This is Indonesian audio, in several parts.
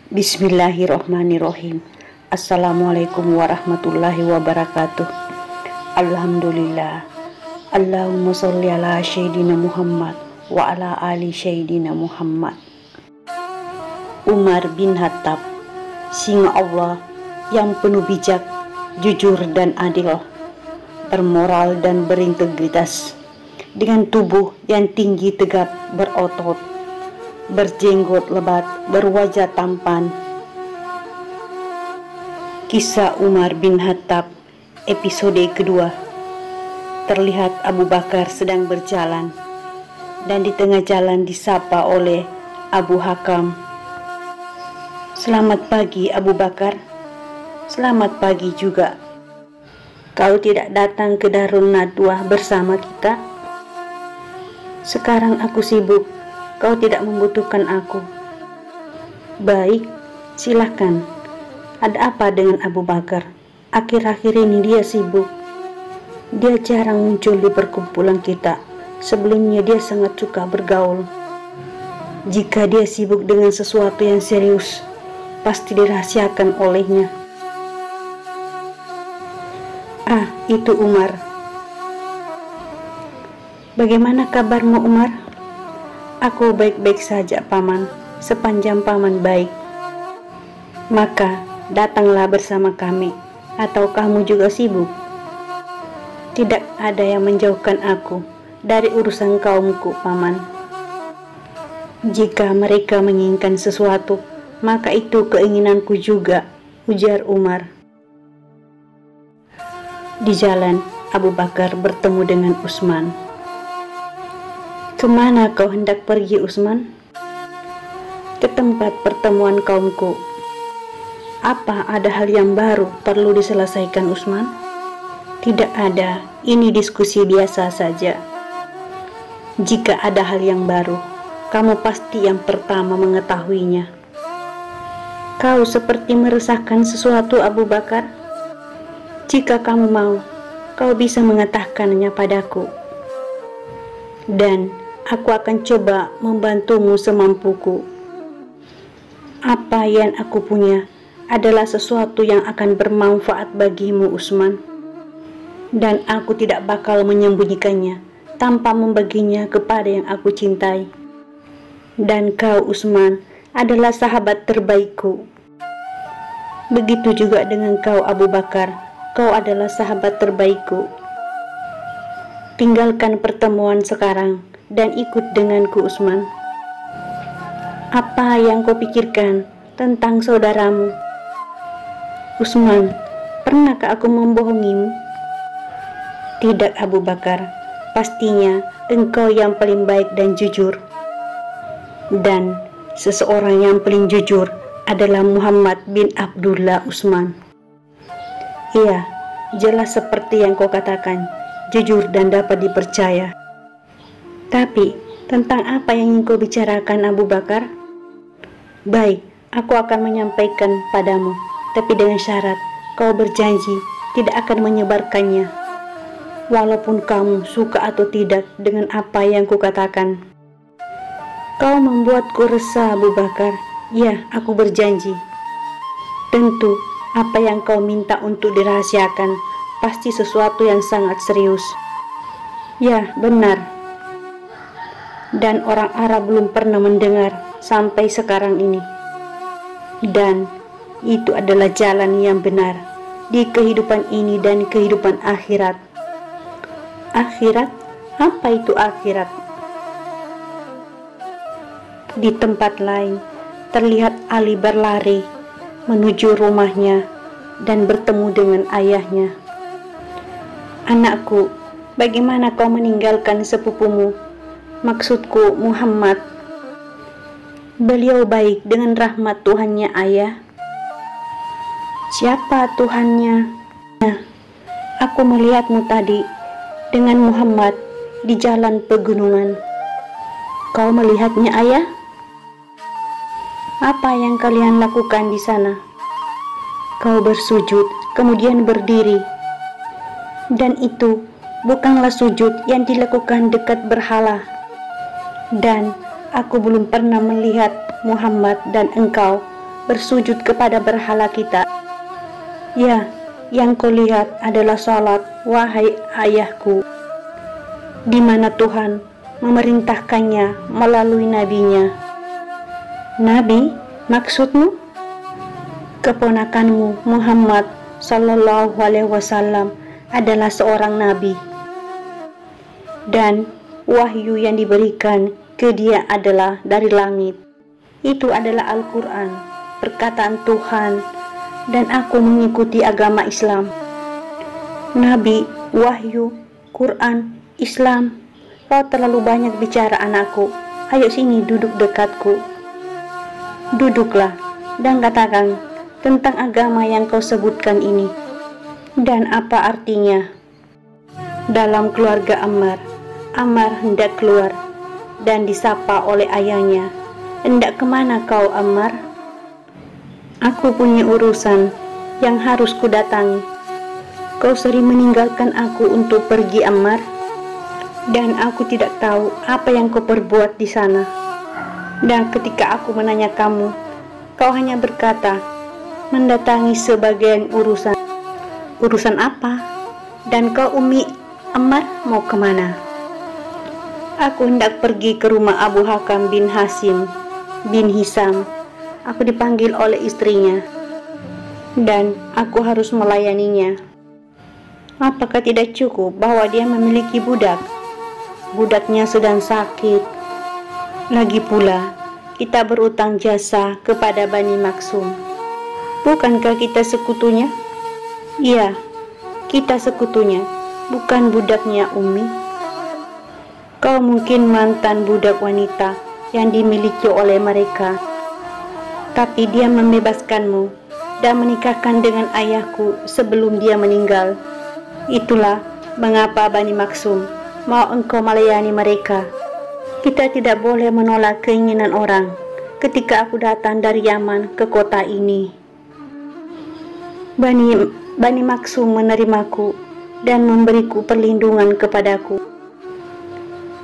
Bismillahirrohmanirrohim. Assalamualaikum warahmatullahi wabarakatuh. Alhamdulillah. Allahumma sholli ala Sayyidina Muhammad wa ala ali Sayyidina Muhammad. Umar bin Khattab, singa Allah yang penuh bijak, jujur dan adil, bermoral dan berintegritas, dengan tubuh yang tinggi tegap berotot, berjenggot lebat, berwajah tampan. Kisah Umar bin Khattab, episode kedua. Terlihat Abu Bakar sedang berjalan, dan di tengah jalan disapa oleh Abu Hakam. "Selamat pagi Abu Bakar." "Selamat pagi juga. Kau tidak datang ke Darun Nadwah bersama kita?" "Sekarang aku sibuk. Kau tidak membutuhkan aku." "Baik, silakan. Ada apa dengan Abu Bakar? Akhir-akhir ini dia sibuk. Dia jarang muncul di perkumpulan kita. Sebelumnya dia sangat suka bergaul. Jika dia sibuk dengan sesuatu yang serius, pasti dirahasiakan olehnya." "Ah, itu Umar. Bagaimana kabarmu, Umar?" "Aku baik-baik saja, Paman, sepanjang Paman baik." "Maka datanglah bersama kami, atau kamu juga sibuk?" "Tidak ada yang menjauhkan aku dari urusan kaumku, Paman. Jika mereka menginginkan sesuatu, maka itu keinginanku juga," ujar Umar. Di jalan, Abu Bakar bertemu dengan Utsman. "Kemana kau hendak pergi, Utsman?" "Ke tempat pertemuan kaumku." "Apa ada hal yang baru perlu diselesaikan, Utsman?" "Tidak ada, ini diskusi biasa saja." "Jika ada hal yang baru, kamu pasti yang pertama mengetahuinya." "Kau seperti meresahkan sesuatu, Abu Bakar. Jika kamu mau, kau bisa mengatakannya padaku, dan aku akan coba membantumu semampuku. Apa yang aku punya adalah sesuatu yang akan bermanfaat bagimu, Utsman, dan aku tidak bakal menyembunyikannya tanpa membaginya kepada yang aku cintai. Dan kau, Utsman, adalah sahabat terbaikku. Begitu juga dengan kau, Abu Bakar, kau adalah sahabat terbaikku. Tinggalkan pertemuan sekarang dan ikut denganku, Utsman." "Apa yang kau pikirkan tentang saudaramu?" "Utsman, pernahkah aku membohongimu?" "Tidak, Abu Bakar. Pastinya engkau yang paling baik dan jujur. Dan seseorang yang paling jujur adalah Muhammad bin Abdullah, Utsman." "Iya, jelas seperti yang kau katakan, jujur dan dapat dipercaya. Tapi tentang apa yang ingin kau bicarakan, Abu Bakar?" "Baik, aku akan menyampaikan padamu, tapi dengan syarat kau berjanji tidak akan menyebarkannya, walaupun kamu suka atau tidak dengan apa yang kukatakan." "Kau membuatku resah, Abu Bakar." "Ya, aku berjanji." "Tentu apa yang kau minta untuk dirahasiakan pasti sesuatu yang sangat serius." "Ya, benar. Dan orang Arab belum pernah mendengar sampai sekarang ini. Dan itu adalah jalan yang benar di kehidupan ini dan kehidupan akhirat." "Akhirat? Apa itu akhirat?" Di tempat lain, terlihat Ali berlari menuju rumahnya dan bertemu dengan ayahnya. "Anakku, bagaimana kau meninggalkan sepupumu, maksudku Muhammad?" "Beliau baik dengan rahmat Tuhannya, ayah." "Siapa Tuhannya?" "Nah, aku melihatmu tadi dengan Muhammad di jalan pegunungan." "Kau melihatnya, ayah? Apa yang kalian lakukan di sana?" "Kau bersujud, kemudian berdiri. Dan itu bukanlah sujud yang dilakukan dekat berhala. Dan aku belum pernah melihat Muhammad dan engkau bersujud kepada berhala kita. Ya, yang kau lihat adalah salat, wahai ayahku, di mana Tuhan memerintahkannya melalui nabinya. Nabi, maksudmu? Keponakanmu Muhammad Sallallahu Alaihi Wasallam adalah seorang nabi, dan wahyu yang diberikan ke dia adalah dari langit. Itu adalah Al-Quran, perkataan Tuhan, dan aku mengikuti agama Islam. Nabi, wahyu, Quran, Islam. Kau terlalu banyak bicara, anakku. Ayo sini, duduk dekatku. Duduklah dan katakan tentang agama yang kau sebutkan ini, dan apa artinya. Dalam keluarga Ammar, Ammar hendak keluar dan disapa oleh ayahnya. Hendak kemana kau, Ammar? Aku punya urusan yang harus kudatangi. Kau sering meninggalkan aku untuk pergi, Ammar, dan aku tidak tahu apa yang kau perbuat di sana. Dan ketika aku menanya kamu, kau hanya berkata, mendatangi sebagian urusan. Urusan apa? Dan kau, Umi Ammar, mau kemana? Aku hendak pergi ke rumah Abu Hakam bin Hasim bin Hisam. Aku dipanggil oleh istrinya, dan aku harus melayaninya. Apakah tidak cukup bahwa dia memiliki budak? Budaknya sedang sakit. Lagi pula, kita berutang jasa kepada Bani Maksum. Bukankah kita sekutunya? Iya, kita sekutunya, bukan budaknya, Umi. Kau mungkin mantan budak wanita yang dimiliki oleh mereka, tapi dia membebaskanmu dan menikahkan dengan ayahku sebelum dia meninggal. Itulah mengapa Bani Maksum mau engkau melayani mereka. Kita tidak boleh menolak keinginan orang. Ketika aku datang dari Yaman ke kota ini, Bani Maksum menerimaku dan memberiku perlindungan kepadaku,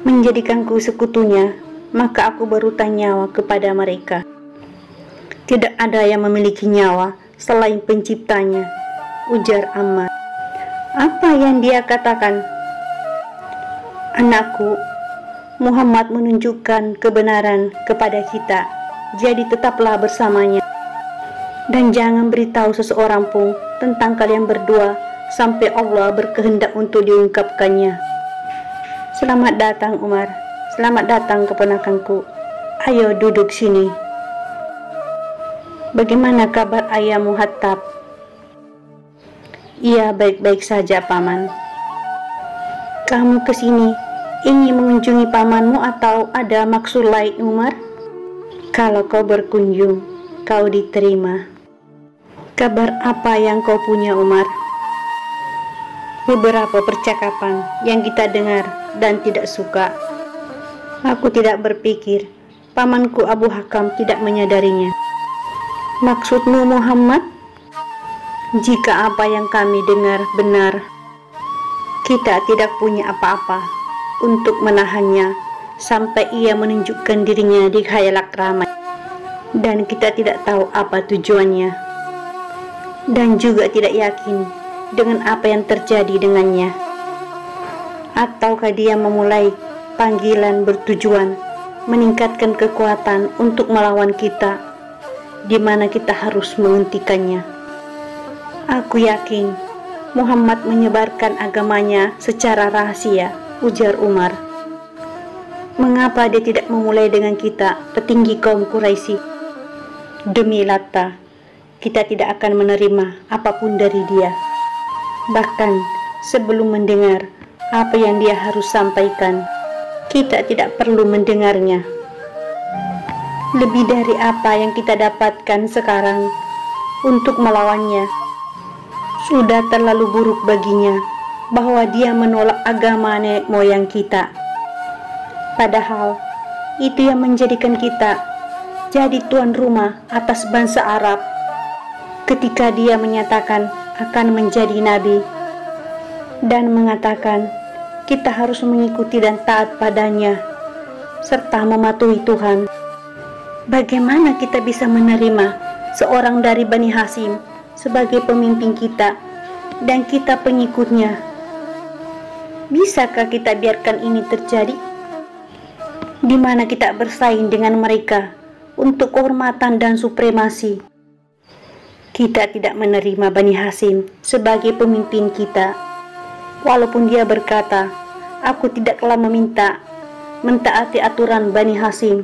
menjadikanku sekutunya, maka aku berutang nyawa kepada mereka. Tidak ada yang memiliki nyawa selain penciptanya, ujar Ammar. Apa yang dia katakan? Anakku, Muhammad menunjukkan kebenaran kepada kita, jadi tetaplah bersamanya. Dan jangan beritahu seseorang pun tentang kalian berdua sampai Allah berkehendak untuk diungkapkannya. Selamat datang, Umar. Selamat datang, keponakanku. Ayo duduk sini. Bagaimana kabar ayahmu Hattab? Ia baik-baik saja, Paman. Kamu kesini ingin mengunjungi pamanmu atau ada maksud lain, Umar? Kalau kau berkunjung, kau diterima. Kabar apa yang kau punya, Umar? Beberapa percakapan yang kita dengar dan tidak suka. Aku tidak berpikir pamanku Abu Hakam tidak menyadarinya. Maksudmu Muhammad? Jika apa yang kami dengar benar, kita tidak punya apa-apa untuk menahannya sampai ia menunjukkan dirinya di khayalak ramai, dan kita tidak tahu apa tujuannya, dan juga tidak yakin dengan apa yang terjadi dengannya. Ataukah dia memulai panggilan bertujuan meningkatkan kekuatan untuk melawan kita, di mana kita harus menghentikannya. Aku yakin Muhammad menyebarkan agamanya secara rahasia, ujar Umar. Mengapa dia tidak memulai dengan kita, petinggi kaum Quraisy? Demi Lata, kita tidak akan menerima apapun dari dia. Bahkan sebelum mendengar apa yang dia harus sampaikan, kita tidak perlu mendengarnya. Lebih dari apa yang kita dapatkan sekarang untuk melawannya, sudah terlalu buruk baginya bahwa dia menolak agama nenek moyang kita. Padahal itu yang menjadikan kita jadi tuan rumah atas bangsa Arab. Ketika dia menyatakan akan menjadi nabi dan mengatakan kita harus mengikuti dan taat padanya serta mematuhi Tuhan, bagaimana kita bisa menerima seorang dari Bani Hasyim sebagai pemimpin kita dan kita pengikutnya. Bisakah kita biarkan ini terjadi? Di mana kita bersaing dengan mereka untuk kehormatan dan supremasi. Kita tidak menerima Bani Hasyim sebagai pemimpin kita. Walaupun dia berkata, aku tidaklah mentaati aturan Bani Hasyim,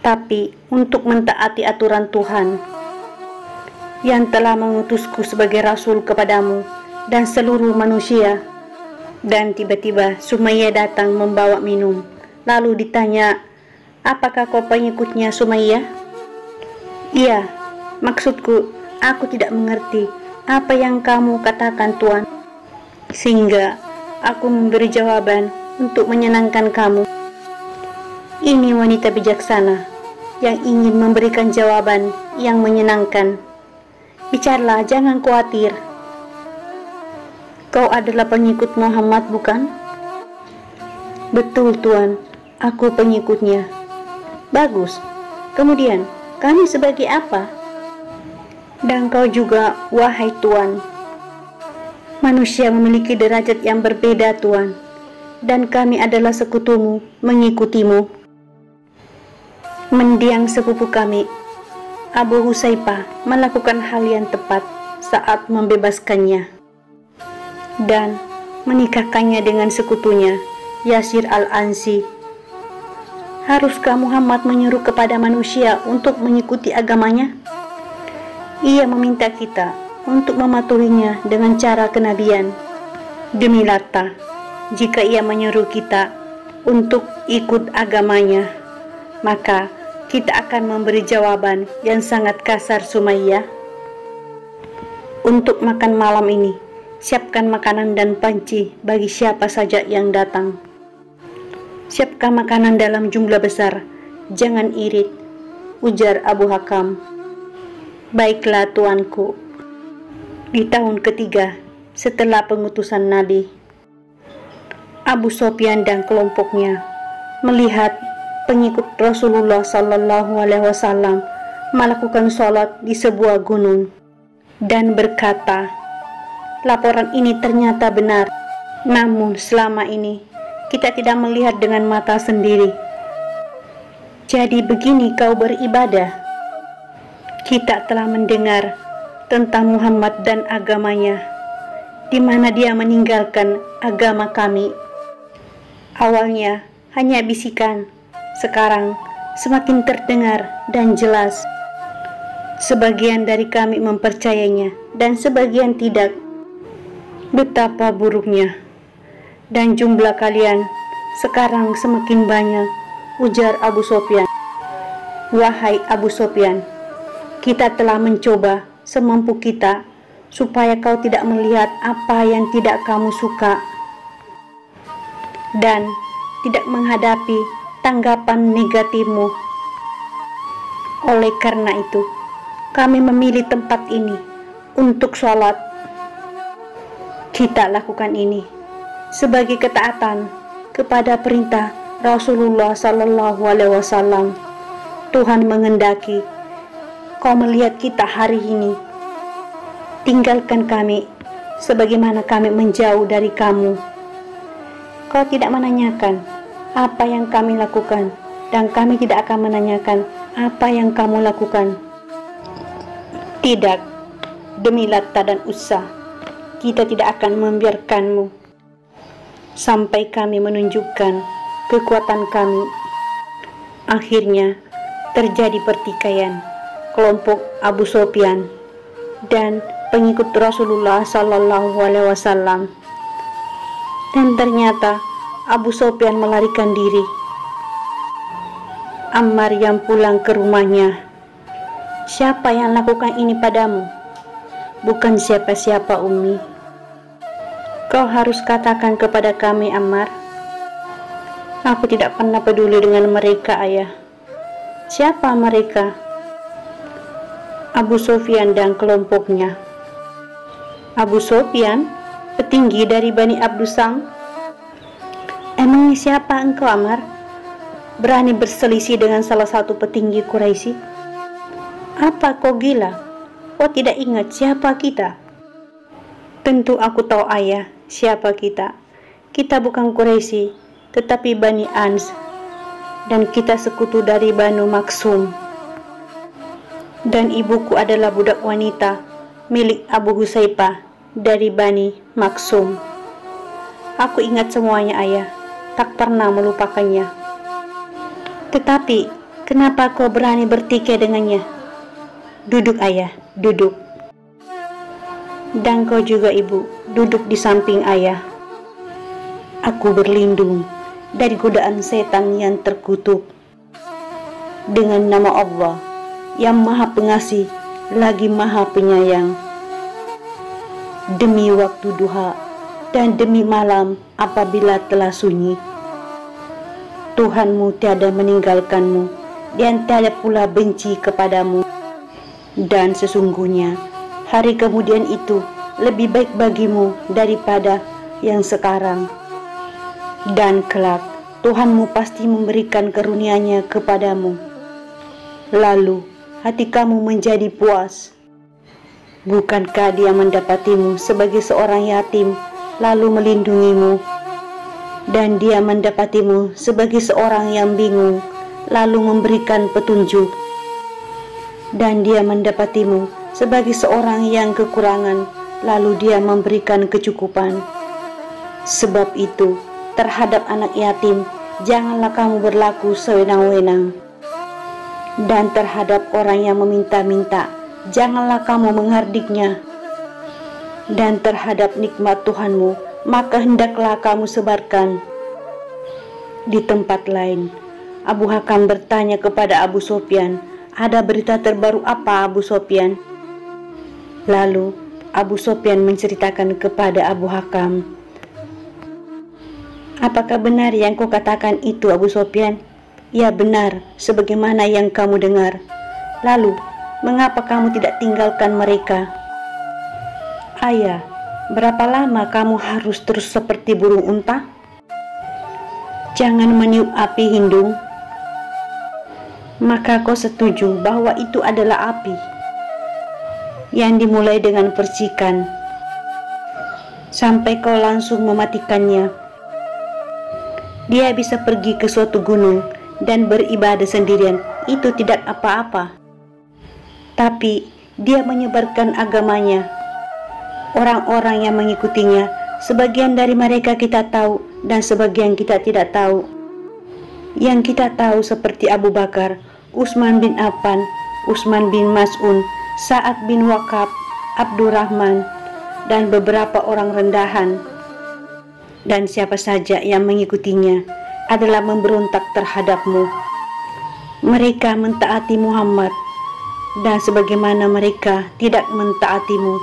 tapi untuk mentaati aturan Tuhan yang telah mengutusku sebagai rasul kepadamu dan seluruh manusia. Dan tiba-tiba Sumayyah datang membawa minum. Lalu ditanya, apakah kau pengikutnya Sumayyah? Iya, maksudku, aku tidak mengerti apa yang kamu katakan Tuan, sehingga aku memberi jawaban untuk menyenangkan kamu. Ini wanita bijaksana yang ingin memberikan jawaban yang menyenangkan. Bicaralah, jangan khawatir. Kau adalah pengikut Muhammad, bukan? Betul Tuan, aku pengikutnya. Bagus. Kemudian, kami sebagai apa? Dan kau juga, wahai Tuan. Manusia memiliki derajat yang berbeda, Tuan. Dan kami adalah sekutumu, mengikutimu. Mendiang sepupu kami, Abu Husaifah, melakukan hal yang tepat saat membebaskannya dan menikahkannya dengan sekutunya, Yasir al-Ansi. Haruskah Muhammad menyuruh kepada manusia untuk mengikuti agamanya? Ia meminta kita untuk mematuhinya dengan cara kenabian. Demi Lata, jika ia menyuruh kita untuk ikut agamanya, maka kita akan memberi jawaban yang sangat kasar. Sumayyah, untuk makan malam ini, siapkan makanan dan panci bagi siapa saja yang datang. Siapkan makanan dalam jumlah besar, jangan irit, ujar Abu Hakam. Baiklah tuanku. Di tahun ketiga setelah pengutusan Nabi, Abu Sufyan dan kelompoknya melihat pengikut Rasulullah SAW melakukan sholat di sebuah gunung dan berkata, laporan ini ternyata benar, namun selama ini kita tidak melihat dengan mata sendiri. Jadi begini kau beribadah. Kita telah mendengar tentang Muhammad dan agamanya, di mana dia meninggalkan agama kami. Awalnya hanya bisikan, sekarang semakin terdengar dan jelas. Sebagian dari kami mempercayainya dan sebagian tidak. Betapa buruknya. Dan jumlah kalian sekarang semakin banyak, ujar Abu Sufyan. Wahai Abu Sufyan, kita telah mencoba semampu kita supaya kau tidak melihat apa yang tidak kamu suka dan tidak menghadapi tanggapan negatifmu. Oleh karena itu, kami memilih tempat ini untuk sholat. Kita lakukan ini sebagai ketaatan kepada perintah Rasulullah SAW. Tuhan mengendaki kau melihat kita hari ini. Tinggalkan kami sebagaimana kami menjauh dari kamu. Kau tidak menanyakan apa yang kami lakukan, dan kami tidak akan menanyakan apa yang kamu lakukan. Tidak, demi Lata dan Uzza, kita tidak akan membiarkanmu sampai kami menunjukkan kekuatan kami. Akhirnya terjadi pertikaian kelompok Abu Sufyan dan pengikut Rasulullah SAW, dan ternyata Abu Sufyan melarikan diri. Ammar yang pulang ke rumahnya, siapa yang lakukan ini padamu? Bukan siapa-siapa, Ummi. Kau harus katakan kepada kami, Ammar. Aku tidak pernah peduli dengan mereka, ayah. Siapa mereka? Abu Sufyan dan kelompoknya. Abu Sufyan, petinggi dari Bani Abdusam. Emangnya siapa engkau, Ammar? Berani berselisih dengan salah satu petinggi Quraisy? Apa kau gila? Kau tidak ingat siapa kita? Tentu aku tahu ayah, siapa kita. Kita bukan Quraisy, tetapi Bani Ans, dan kita sekutu dari Banu Maksum. Dan ibuku adalah budak wanita milik Abu Husaifah dari Bani Maksum. Aku ingat semuanya ayah, tak pernah melupakannya. Tetapi, kenapa kau berani bertikai dengannya? Duduk ayah, duduk. Dan kau juga ibu, duduk di samping ayah. Aku berlindung dari godaan setan yang terkutuk. Dengan nama Allah yang Maha Pengasih lagi Maha Penyayang. Demi waktu duha dan demi malam apabila telah sunyi, Tuhanmu tiada meninggalkanmu dan tiada pula benci kepadamu. Dan sesungguhnya hari kemudian itu lebih baik bagimu daripada yang sekarang. Dan kelak Tuhanmu pasti memberikan karunia-Nya kepadamu. Lalu hati kamu menjadi puas. Bukankah Dia mendapatimu sebagai seorang yatim lalu melindungimu? Dan Dia mendapatimu sebagai seorang yang bingung lalu memberikan petunjuk. Dan Dia mendapatimu sebagai seorang yang kekurangan lalu Dia memberikan kecukupan. Sebab itu, terhadap anak yatim janganlah kamu berlaku sewenang-wenang. Dan terhadap orang yang meminta-minta janganlah kamu menghardiknya. Dan terhadap nikmat Tuhanmu maka hendaklah kamu sebarkan. Di tempat lain, Abu Hakam bertanya kepada Abu Sufyan, ada berita terbaru apa Abu Sufyan? Lalu Abu Sufyan menceritakan kepada Abu Hakam, apakah benar yang kau katakan itu Abu Sufyan? Ya benar, sebagaimana yang kamu dengar. Lalu, mengapa kamu tidak tinggalkan mereka? Ayah, berapa lama kamu harus terus seperti burung unta? Jangan meniup api hindung. Maka kau setuju bahwa itu adalah api yang dimulai dengan percikan sampai kau langsung mematikannya. Dia bisa pergi ke suatu gunung dan beribadah sendirian, itu tidak apa-apa. Tapi dia menyebarkan agamanya. Orang-orang yang mengikutinya, sebagian dari mereka kita tahu dan sebagian kita tidak tahu. Yang kita tahu seperti Abu Bakar, Utsman bin Affan, Utsman bin Mas'un, Sa'ad bin Waqqas, Abdurrahman, dan beberapa orang rendahan. Dan siapa saja yang mengikutinya adalah memberontak terhadapmu. Mereka mentaati Muhammad, dan sebagaimana mereka tidak mentaatimu.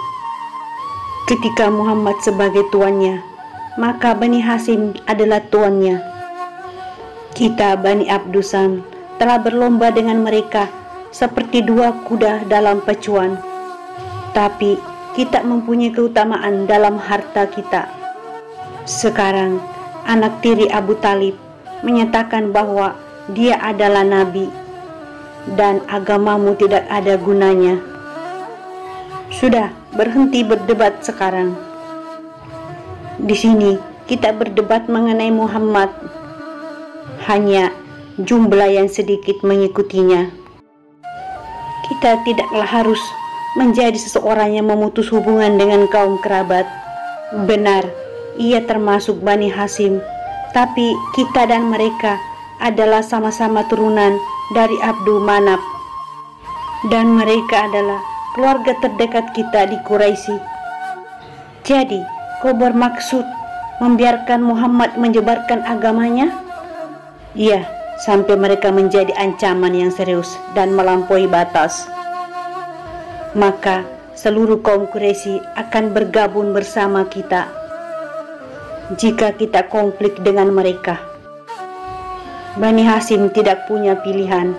Ketika Muhammad sebagai tuannya, maka Bani Hashim adalah tuannya. Kita Bani Abdusam telah berlomba dengan mereka seperti dua kuda dalam pacuan. Tapi kita mempunyai keutamaan dalam harta kita. Sekarang anak tiri Abu Talib menyatakan bahwa dia adalah nabi dan agamamu tidak ada gunanya. Sudah, berhenti berdebat sekarang. Di sini kita berdebat mengenai Muhammad. Hanya jumlah yang sedikit mengikutinya. Kita tidaklah harus menjadi seseorang yang memutus hubungan dengan kaum kerabat. Benar, ia termasuk Bani Hashim, tapi kita dan mereka adalah sama-sama turunan dari Abdul Manaf, dan mereka adalah keluarga terdekat kita di Quraisy. Jadi, kau bermaksud membiarkan Muhammad menyebarkan agamanya? Iya, sampai mereka menjadi ancaman yang serius dan melampaui batas. Maka seluruh kaum Quraisy akan bergabung bersama kita jika kita konflik dengan mereka. Bani Hashim tidak punya pilihan.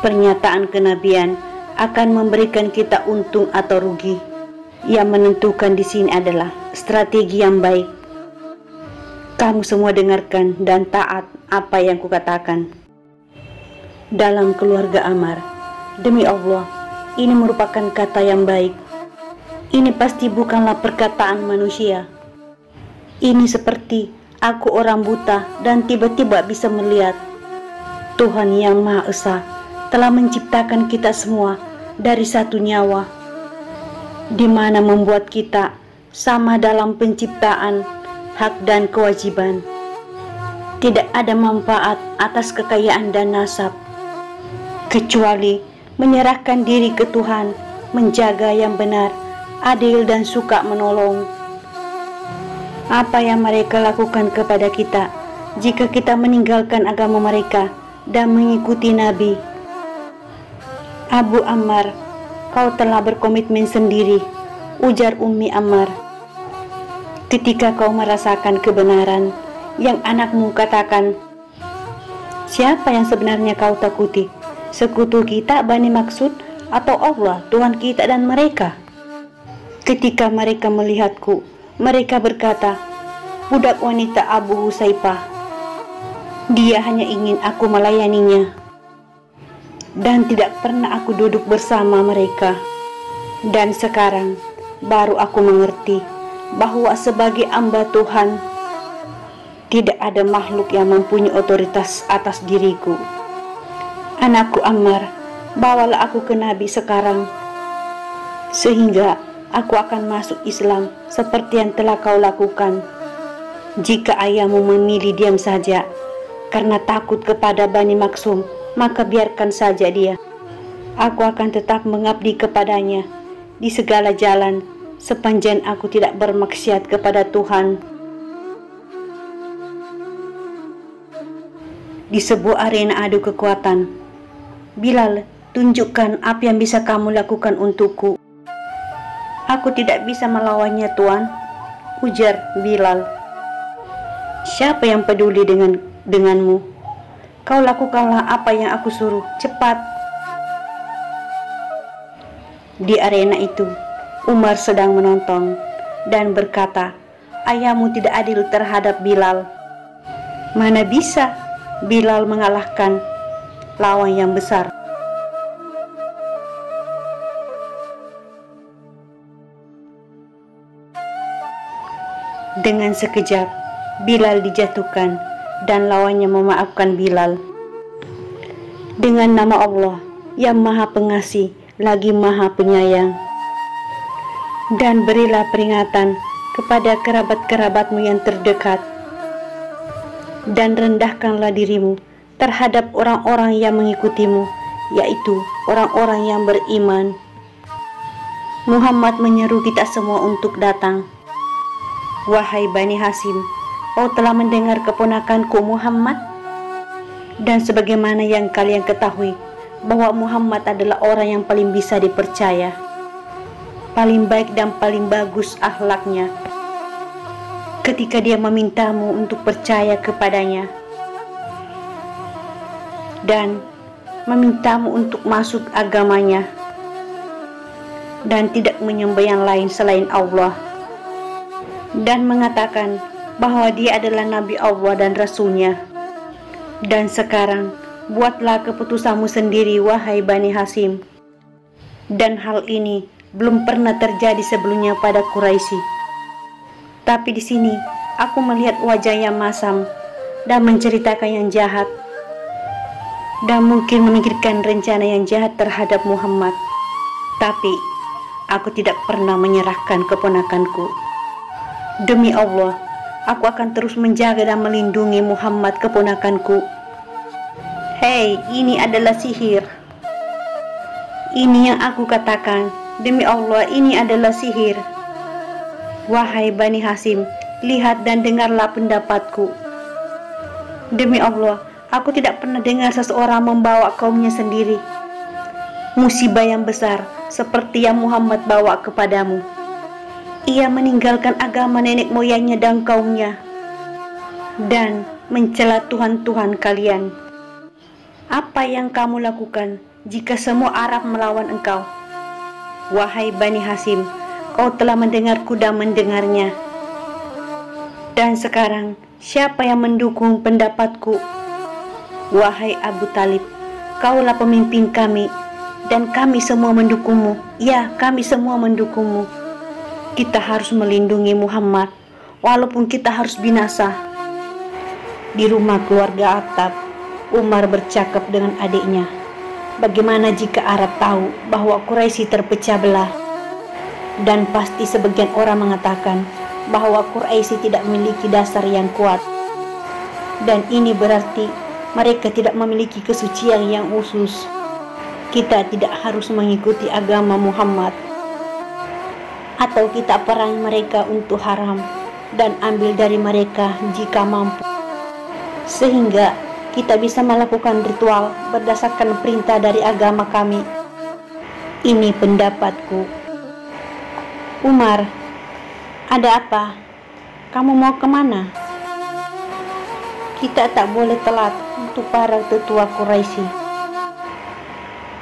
Pernyataan kenabian akan memberikan kita untung atau rugi. Yang menentukan di sini adalah strategi yang baik. Kamu semua dengarkan dan taat apa yang kukatakan. Dalam keluarga Ammar, Demi Allah, ini merupakan kata yang baik. Ini pasti bukanlah perkataan manusia. Ini seperti aku orang buta dan tiba-tiba bisa melihat. Tuhan yang Maha Esa telah menciptakan kita semua dari satu nyawa, di mana membuat kita sama dalam penciptaan, hak dan kewajiban. Tidak ada manfaat atas kekayaan dan nasab, kecuali menyerahkan diri ke Tuhan, menjaga yang benar, adil dan suka menolong. Apa yang mereka lakukan kepada kita jika kita meninggalkan agama mereka dan mengikuti Nabi? Abu Ammar, kau telah berkomitmen sendiri, ujar Ummi Ammar. Ketika kau merasakan kebenaran yang anakmu katakan, siapa yang sebenarnya kau takuti? Sekutu kita Bani Maksud atau Allah, Tuhan kita dan mereka? Ketika mereka melihatku, mereka berkata, budak wanita Abu Husaifah. Dia hanya ingin aku melayaninya. Dan tidak pernah aku duduk bersama mereka. Dan sekarang baru aku mengerti bahwa sebagai hamba Tuhan, tidak ada makhluk yang mempunyai otoritas atas diriku. Anakku Ammar, bawalah aku ke Nabi sekarang, sehingga aku akan masuk Islam seperti yang telah kau lakukan. Jika ayahmu memilih diam saja karena takut kepada Bani Maksum, maka biarkan saja dia. Aku akan tetap mengabdi kepadanya di segala jalan sepanjang aku tidak bermaksiat kepada Tuhan. Di sebuah arena adu kekuatan, Bilal, tunjukkan apa yang bisa kamu lakukan untukku. Aku tidak bisa melawannya, Tuan, ujar Bilal. Siapa yang peduli denganmu? Kau lakukanlah apa yang aku suruh, cepat. Di arena itu, Umar sedang menonton dan berkata, ayahmu tidak adil terhadap Bilal. Mana bisa Bilal mengalahkan lawan yang besar. Dengan sekejap, Bilal dijatuhkan dan lawannya memaafkan Bilal. Dengan nama Allah yang Maha Pengasih lagi Maha Penyayang. Dan berilah peringatan kepada kerabat-kerabatmu yang terdekat. Dan rendahkanlah dirimu terhadap orang-orang yang mengikutimu, yaitu orang-orang yang beriman. Muhammad menyeru kita semua untuk datang. Wahai Bani Hasim, kau telah mendengar keponakanku Muhammad? Dan sebagaimana yang kalian ketahui, bahwa Muhammad adalah orang yang paling bisa dipercaya, paling baik dan paling bagus akhlaknya. Ketika dia memintamu untuk percaya kepadanya dan memintamu untuk masuk agamanya dan tidak menyembah yang lain selain Allah, dan mengatakan bahwa dia adalah Nabi Allah dan Rasulnya. Dan sekarang buatlah keputusanmu sendiri, wahai Bani Hasim. Dan hal ini belum pernah terjadi sebelumnya pada Quraisy. Tapi di sini aku melihat wajah yang masam dan menceritakan yang jahat, dan mungkin memikirkan rencana yang jahat terhadap Muhammad. Tapi aku tidak pernah menyerahkan keponakanku. Demi Allah, aku akan terus menjaga dan melindungi Muhammad keponakanku. Hei, ini adalah sihir. Ini yang aku katakan. Demi Allah, ini adalah sihir. Wahai Bani Hasim, lihat dan dengarlah pendapatku. Demi Allah, aku tidak pernah dengar seseorang membawa kaumnya sendiri musibah yang besar seperti yang Muhammad bawa kepadamu. Ia meninggalkan agama nenek moyangnya dan kaumnya dan mencela Tuhan-Tuhan kalian. Apa yang kamu lakukan jika semua Arab melawan engkau? Wahai Bani Hasim, kau telah mendengarku dan mendengarnya. Dan sekarang, siapa yang mendukung pendapatku? Wahai Abu Talib, kaulah pemimpin kami dan kami semua mendukungmu. Ya, kami semua mendukungmu. Kita harus melindungi Muhammad, walaupun kita harus binasa. Di rumah keluarga Attab, Umar bercakap dengan adiknya. Bagaimana jika Arab tahu bahwa Quraisy terpecah belah? Dan pasti sebagian orang mengatakan bahwa Quraisy tidak memiliki dasar yang kuat. Dan ini berarti mereka tidak memiliki kesucian yang khusus. Kita tidak harus mengikuti agama Muhammad, atau kita perangi mereka untuk haram dan ambil dari mereka jika mampu, sehingga kita bisa melakukan ritual berdasarkan perintah dari agama kami. Ini pendapatku. Umar, ada apa? Kamu mau kemana? Kita tak boleh telat untuk para tetua Quraisy,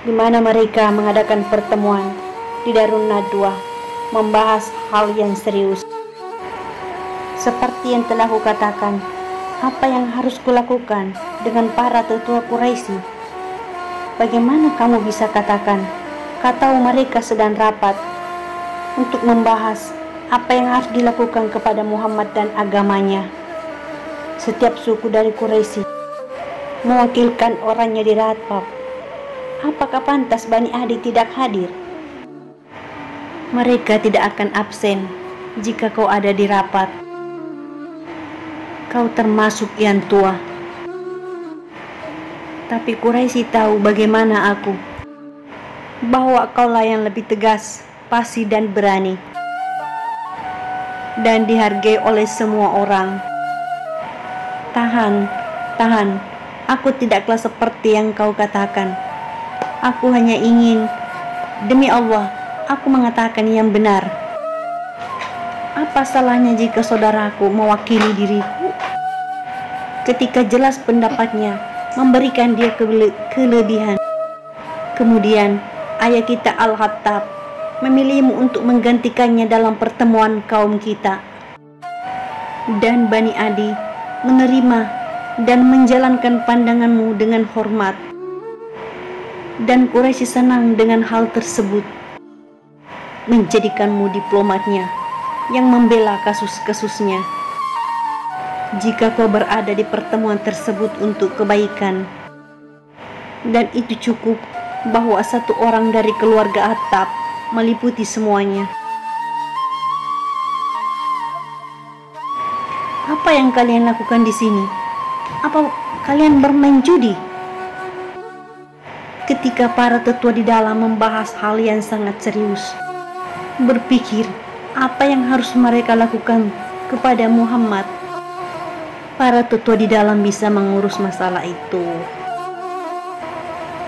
di mana mereka mengadakan pertemuan di Darun Nadwa membahas hal yang serius. Seperti yang telah kukatakan, apa yang harus kulakukan dengan para tetua Quraisy? Bagaimana kamu bisa katakan kau tahu mereka sedang rapat untuk membahas apa yang harus dilakukan kepada Muhammad dan agamanya? Setiap suku dari Quraisy mewakilkan orangnya di rapat. Apakah pantas Bani Adi tidak hadir? Mereka tidak akan absen jika kau ada di rapat. Kau termasuk yang tua. Tapi Quraisy tahu bagaimana aku, bahwa kaulah yang lebih tegas, fasih dan berani, dan dihargai oleh semua orang. Tahan, aku tidaklah seperti yang kau katakan. Aku hanya ingin, demi Allah, aku mengatakan yang benar. Apa salahnya jika saudaraku mewakili diriku? Ketika jelas pendapatnya memberikan dia kelebihan. Kemudian ayah kita Al-Hattab memilihmu untuk menggantikannya dalam pertemuan kaum kita. Dan Bani Adi menerima dan menjalankan pandanganmu dengan hormat. Dan Quraisy senang dengan hal tersebut, menjadikanmu diplomatnya yang membela kasus-kasusnya. Jika kau berada di pertemuan tersebut untuk kebaikan, dan itu cukup bahwa satu orang dari keluarga Attab meliputi semuanya. Apa yang kalian lakukan di sini? Apa kalian bermain judi? Ketika para tetua di dalam membahas hal yang sangat serius, berpikir apa yang harus mereka lakukan kepada Muhammad, para tetua di dalam bisa mengurus masalah itu.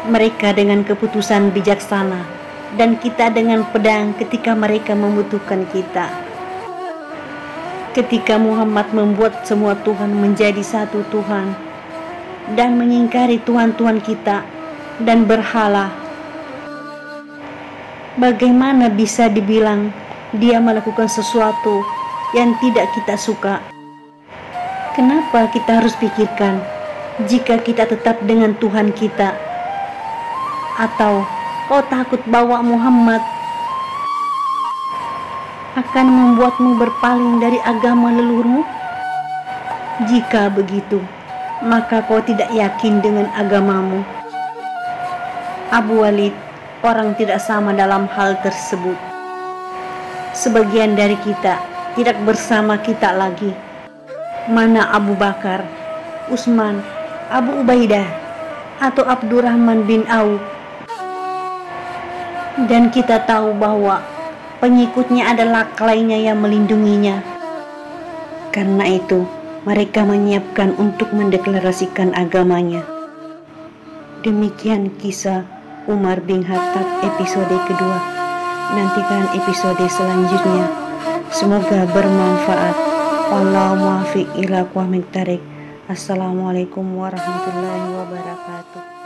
Mereka dengan keputusan bijaksana, dan kita dengan pedang ketika mereka membutuhkan kita. Ketika Muhammad membuat semua Tuhan menjadi satu Tuhan, dan mengingkari Tuhan-Tuhan kita dan berhala, bagaimana bisa dibilang dia melakukan sesuatu yang tidak kita suka? Kenapa kita harus pikirkan jika kita tetap dengan Tuhan kita? Atau kau takut bahwa Muhammad akan membuatmu berpaling dari agama leluhurmu? Jika begitu, maka kau tidak yakin dengan agamamu. Abu Walid, orang tidak sama dalam hal tersebut. Sebagian dari kita tidak bersama kita lagi. Mana Abu Bakar, Utsman, Abu Ubaidah, atau Abdurrahman bin Auf? Dan kita tahu bahwa pengikutnya adalah lainnya yang melindunginya. Karena itu, mereka menyiapkan untuk mendeklarasikan agamanya. Demikian kisah Umar bin Khattab episode kedua. Nantikan episode selanjutnya. Semoga bermanfaat. Wallahu muwaffiq ila aqwamit thoriq. Assalamualaikum warahmatullahi wabarakatuh.